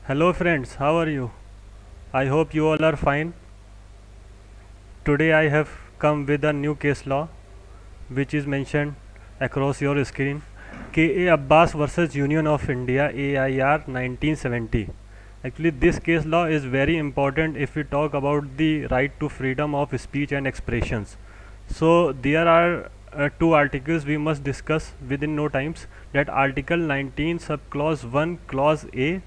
Hello friends, how are you? I hope you all are fine. Today I have come with a new case law which is mentioned across your screen. K.A. Abbas versus Union of India AIR 1970. Actually this case law is very important if we talk about the right to freedom of speech and expressions. So there are two articles we must discuss within no times. That article 19 subclause 1 clause A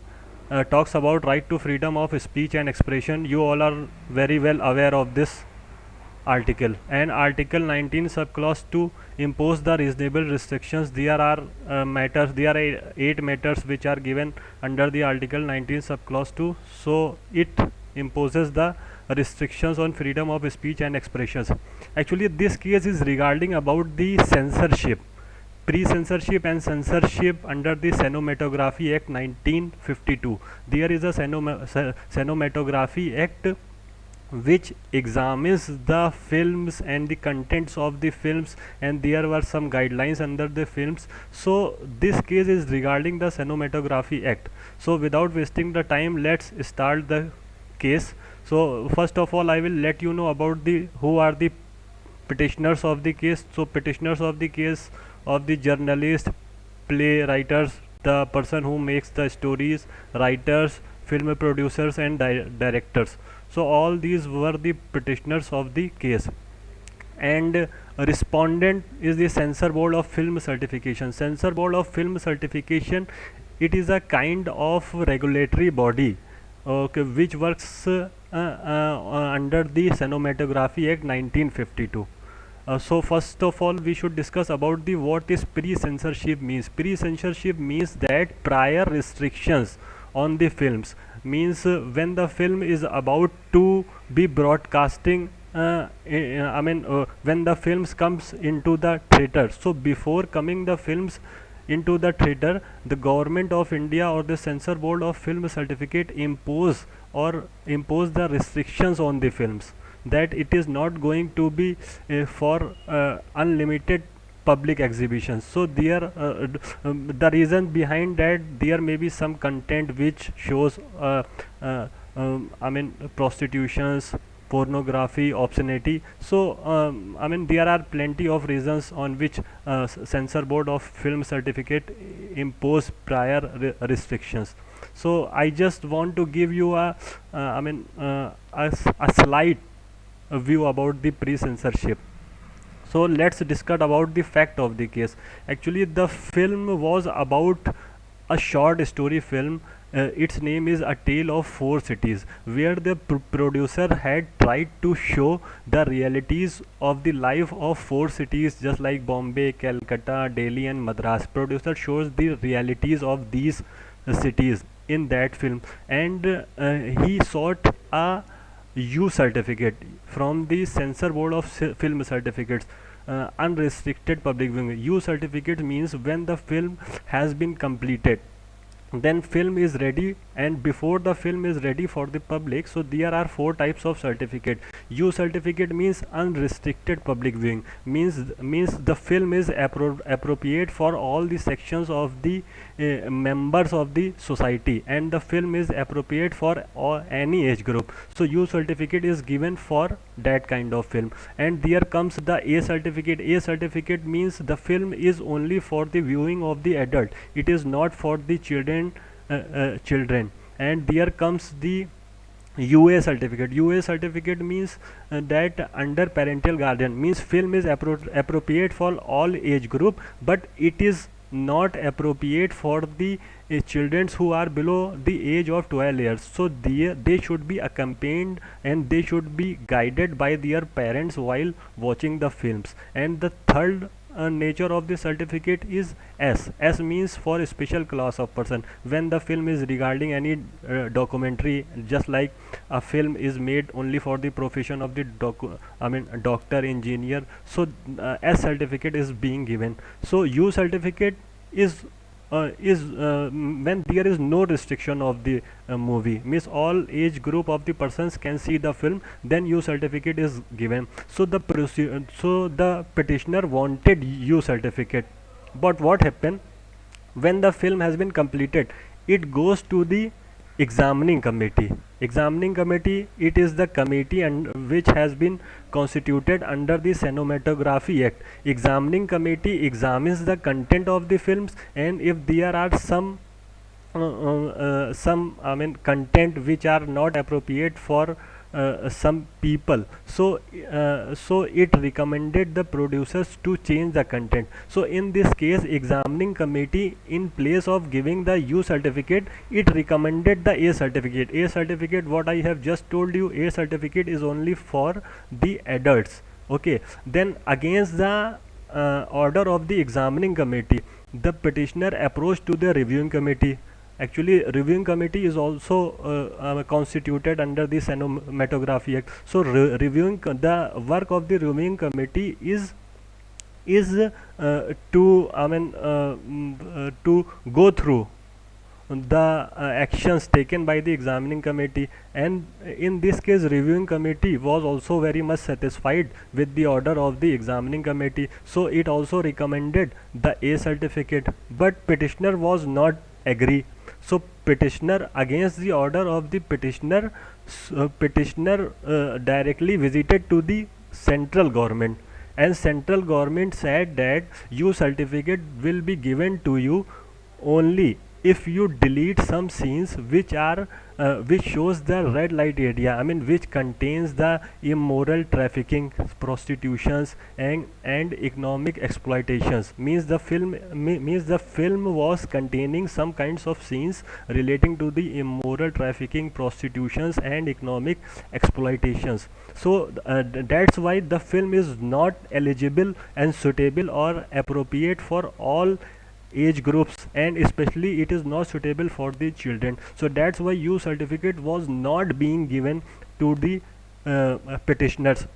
talks about right to freedom of speech and expression. You all are very well aware of this article. And article 19 subclause 2 impose the reasonable restrictions. There are eight matters which are given under the article 19 subclause 2. So it imposes the restrictions on freedom of speech and expressions. Actually this case is regarding about the censorship, pre-censorship and censorship under the Cinematography Act 1952. There is a Cinematography Act which examines the films and the contents of the films, and there were some guidelines under the films. So this case is regarding the Cinematography Act. So without wasting the time, let's start the case. So first of all I will let you know about the who are the petitioners of the case. So petitioners of the case of the journalist, playwriters, the person who makes the stories, writers, film producers and directors. So all these were the petitioners of the case. And respondent is the censor board of film certification. Censor board of film certification, it is a kind of regulatory body, okay, which works under the Cinematography Act 1952. So first of all we should discuss about the what is pre-censorship means. Pre-censorship means that prior restrictions on the films, means when the film is about to be broadcasting, when the films comes into the theater. So before coming the films into the theater, the government of India or the censor board of film certificate impose the restrictions on the films, that it is not going to be for unlimited public exhibitions. So there the reason behind that, there may be some content which shows prostitutions, pornography, obscenity. So there are plenty of reasons on which censor board of film certificate impose prior restrictions. So I just want to give you a slight view about the pre-censorship. So let's discuss about the fact of the case. Actually the film was about a short story film. Its name is A Tale of Four Cities, where the producer had tried to show the realities of the life of four cities, just like Bombay, Calcutta, Delhi and Madras. Producer shows the realities of these cities in that film. And he sought a U certificate from the censor board of film certificates, unrestricted public viewing. U certificate means when the film has been completed, then film is ready, and before the film is ready for the public. So there are four types of certificate. U certificate means unrestricted public viewing, means the film is appropriate for all the sections of the members of the society, and the film is appropriate for any age group. So U certificate is given for that kind of film. And there comes the A certificate. A certificate means the film is only for the viewing of the adult, it is not for the children. And there comes the UA certificate. UA certificate means that under parental guardian, means film is appropriate for all age group, but it is not appropriate for the children who are below the age of 12 years. So they should be accompanied and they should be guided by their parents while watching the films. And the third nature of the certificate is S. S means for a special class of person, when the film is regarding any documentary, just like a film is made only for the profession of the doctor, engineer. So S certificate is being given. So U certificate is when there is no restriction of the movie, means all age group of the persons can see the film, then U certificate is given. So the petitioner wanted U certificate, but what happened when the film has been completed? It goes to the Examining committee, it is the committee and which has been constituted under the Cinematography Act. Examining committee examines the content of the films, and if there are some content which are not appropriate for some people, so it recommended the producers to change the content. So in this case, examining committee, in place of giving the U certificate, it recommended the A certificate. A certificate, what I have just told you, A certificate is only for the adults. Okay, then against the order of the examining committee, the petitioner approached to the reviewing committee. Actually, reviewing committee is also constituted under the Cinematography Act. So reviewing the work of the reviewing committee is to go through the actions taken by the examining committee, and in this case reviewing committee was also very much satisfied with the order of the examining committee, so it also recommended the A certificate. But petitioner was not agree. So petitioner, against the order of the petitioner, directly visited to the central government, and central government said that U certificate will be given to you only if you delete some scenes which shows the red light area, which contains the immoral trafficking, prostitutions, and economic exploitations. Means the film was containing some kinds of scenes relating to the immoral trafficking, prostitutions, and economic exploitations. So that's why the film is not eligible and suitable or appropriate for all age groups, and especially it is not suitable for the children. So that's why U certificate was not being given to the petitioners.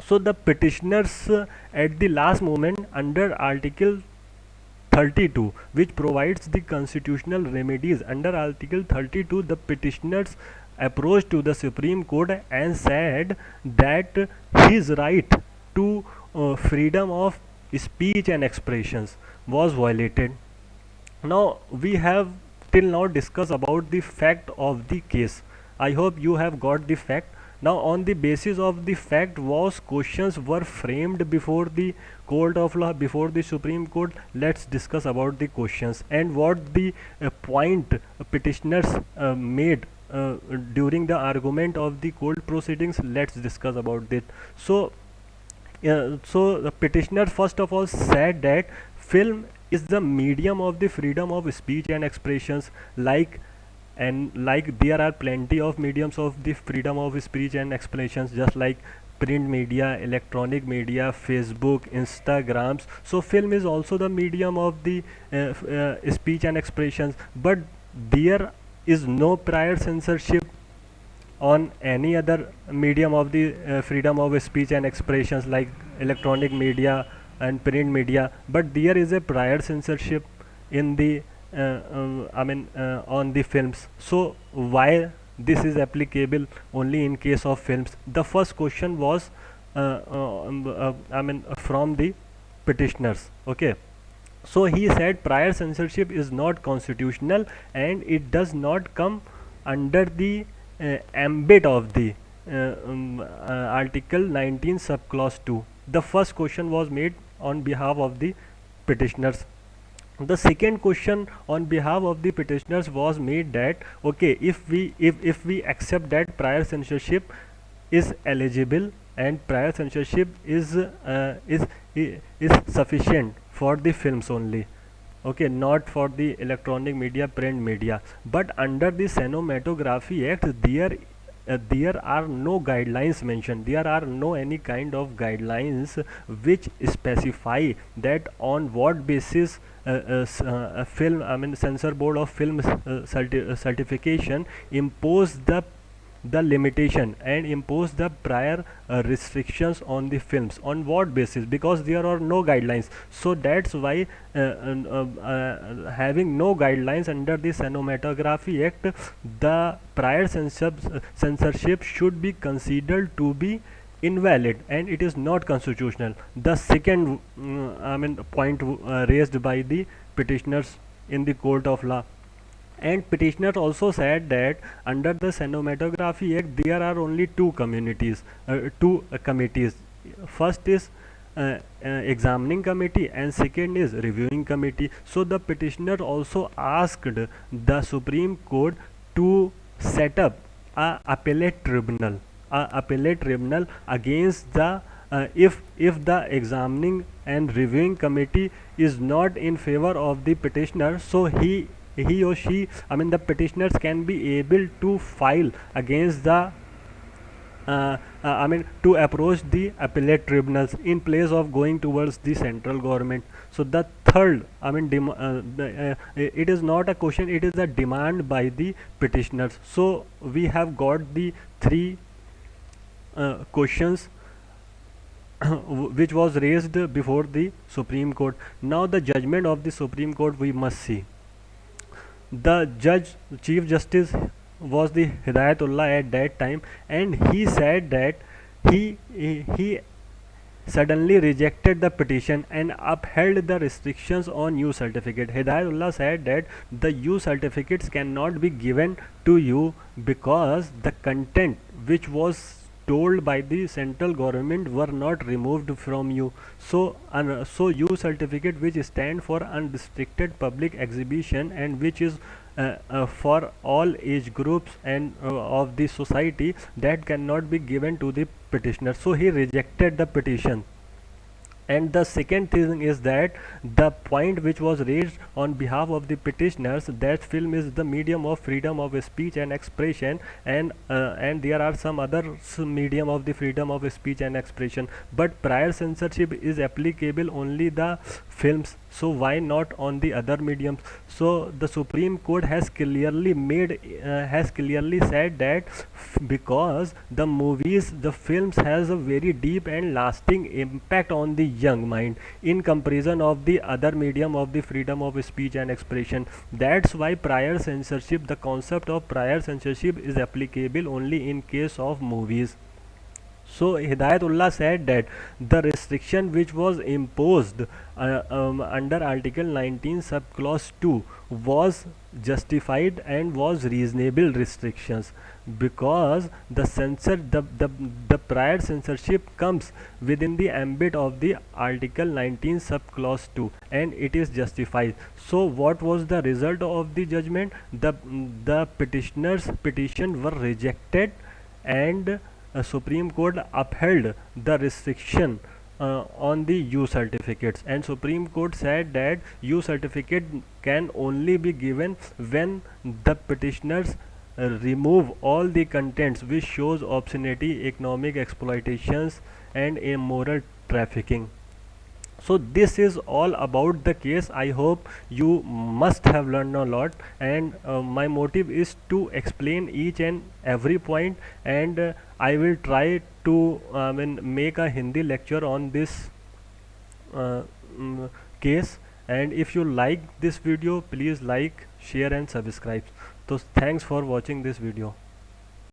So the petitioners at the last moment, under Article 32, which provides the constitutional remedies, under Article 32 the petitioners approached to the Supreme Court and said that his right to freedom of speech and expressions was violated. Now we have till now discussed about the fact of the case. I hope you have got the fact. Now on the basis of the fact, was questions were framed before the court of law, before the Supreme Court. Let's discuss about the questions and what the point petitioners made during the argument of the court proceedings. Let's discuss about it. So the petitioner first of all said that film is the medium of the freedom of speech and expressions, like there are plenty of mediums of the freedom of speech and expressions, just like print media, electronic media, Facebook, Instagrams. So film is also the medium of the speech and expressions, but there is no prior censorship on any other medium of the freedom of speech and expressions, like electronic media and print media, but there is a prior censorship in the on the films. So why this is applicable only in case of films? The first question was from the petitioners. Okay, so he said prior censorship is not constitutional and it does not come under the ambit of the Article 19 subclause 2. The first question was made on behalf of the petitioners. The second question on behalf of the petitioners was made that okay, if we accept that prior censorship is eligible and prior censorship is sufficient for the films only, okay, not for the electronic media, print media, but under the Cinematography Act there are no guidelines mentioned. There are no any kind of guidelines which specify that on what basis a film, censor board of film certification impose the limitation and impose the prior restrictions on the films. On what basis? Because there are no guidelines. So that's why having no guidelines under the Cinematography Act, the prior censorship should be considered to be invalid and it is not constitutional. The second point raised by the petitioners in the court of law. And petitioner also said that under the Cinematography Act there are only two committees. First is examining committee and second is reviewing committee. So the petitioner also asked the Supreme Court to set up a appellate tribunal against the if the examining and reviewing committee is not in favor of the petitioner, so he or she, I mean the petitioners, can be able to file against the I mean to approach the appellate tribunals in place of going towards the central government. So the third, I mean it is not a question, it is a demand by the petitioners. So we have got the three questions which was raised before the Supreme Court. Now the judgment of the Supreme Court we must see. The Chief Justice was the Hidayatullah at that time, and he said that he suddenly rejected the petition and upheld the restrictions on U certificate. Hidayatullah said that the U certificates cannot be given to you because the content which was told by the central government were not removed from you. So U certificate, which stand for unrestricted public exhibition and which is for all age groups and of the society, that cannot be given to the petitioner. So he rejected the petition. And the second thing is that the point which was raised on behalf of the petitioners, that film is the medium of freedom of speech and expression, and there are some other medium of the freedom of speech and expression, but prior censorship is applicable only the films, so why not on the other mediums? So the Supreme Court has clearly said that because the films has a very deep and lasting impact on the young mind in comparison of the other medium of the freedom of speech and expression. That's why the concept of prior censorship is applicable only in case of movies. So Hidayatullah said that the restriction which was imposed under Article 19 subclause 2 was justified and was reasonable restrictions, because the prior censorship comes within the ambit of the Article 19 subclause 2 and it is justified. So what was the result of the judgment? The petitioner's petition were rejected, and Supreme Court upheld the restriction on the U certificates, and Supreme Court said that U certificate can only be given when the petitioners remove all the contents which shows obscenity, economic exploitations and immoral trafficking. So this is all about the case. I hope you must have learned a lot, and my motive is to explain each and every point, and I will try to make a Hindi lecture on this case. And if you like this video, please like, share and subscribe. So thanks for watching this video.